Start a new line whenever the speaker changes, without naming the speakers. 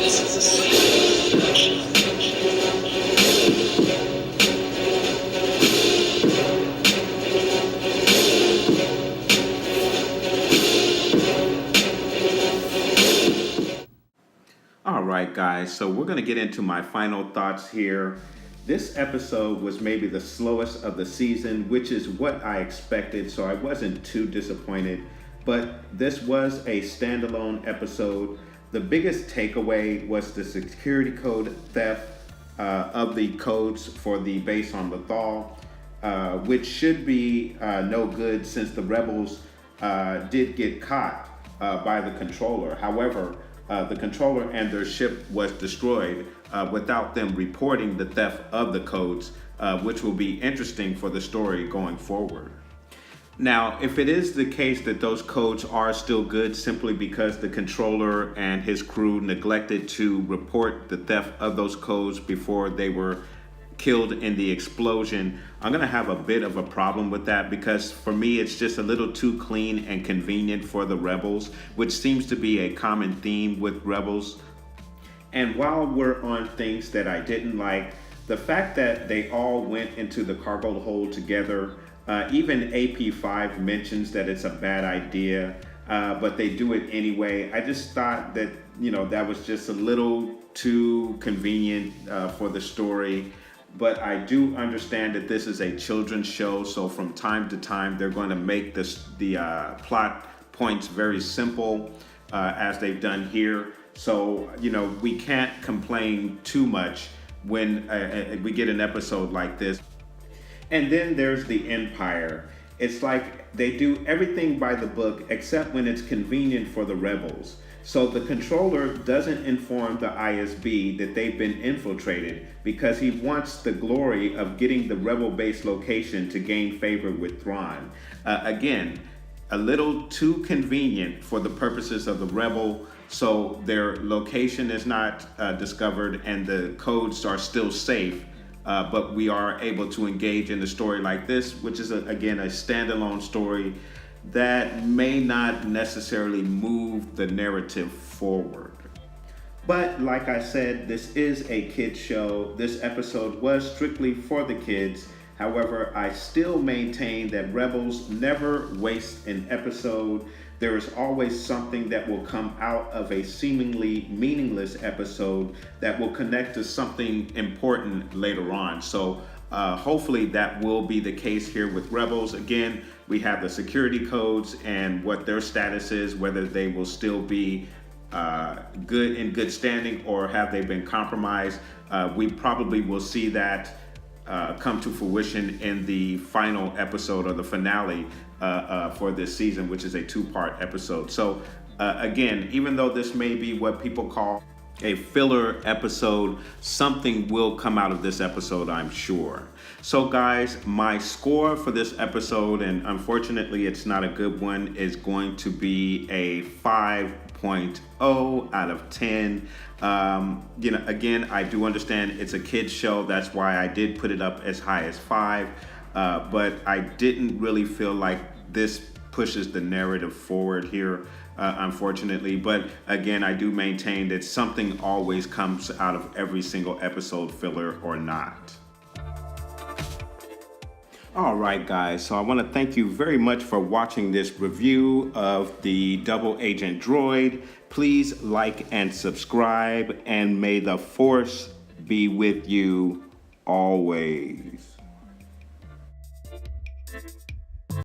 All right, guys, so we're going to get into my final thoughts here. This episode was maybe the slowest of the season, which is what I expected, so I wasn't too disappointed. But this was a standalone episode. The biggest takeaway was the security code theft of the codes for the base on Lethal, which should be no good since the rebels did get caught by the controller. However, the controller and their ship was destroyed without them reporting the theft of the codes, which will be interesting for the story going forward. Now, if it is the case that those codes are still good simply because the controller and his crew neglected to report the theft of those codes before they were killed in the explosion, I'm gonna have a bit of a problem with that, because for me it's just a little too clean and convenient for the rebels, which seems to be a common theme with rebels. And while we're on things that I didn't like, the fact that they all went into the cargo hold together, even AP5 mentions that it's a bad idea, but they do it anyway. I just thought that, that was just a little too convenient for the story. But I do understand that this is a children's show, so from time to time they're going to make the plot points very simple, as they've done here. So, we can't complain too much when we get an episode like this. And then there's the Empire. It's like they do everything by the book except when it's convenient for the rebels. So the controller doesn't inform the ISB that they've been infiltrated because he wants the glory of getting the rebel base location to gain favor with Thrawn. Again, a little too convenient for the purposes of the rebel, so their location is not discovered and the codes are still safe. But we are able to engage in a story like this, which is, again, a standalone story that may not necessarily move the narrative forward. But like I said, this is a kids show. This episode was strictly for the kids. However, I still maintain that Rebels never waste an episode. There is always something that will come out of a seemingly meaningless episode that will connect to something important later on. So hopefully that will be the case here with Rebels. Again, we have the security codes and what their status is, whether they will still be in good standing or have they been compromised. We probably will see that come to fruition in the final episode or the finale for this season, which is a two-part episode. So again, even though this may be what people call a filler episode, something will come out of this episode, I'm sure. So guys, my score for this episode, and unfortunately it's not a good one, is going to be a 5.0 out of 10. Again, I do understand it's a kid's show. That's why I did put it up as high as 5. But I didn't really feel like this pushes the narrative forward here, unfortunately. But again, I do maintain that something always comes out of every single episode, filler or not. All right, guys, so I want to thank you very much for watching this review of the Double Agent Droid. Please like and subscribe, and may the Force be with you always.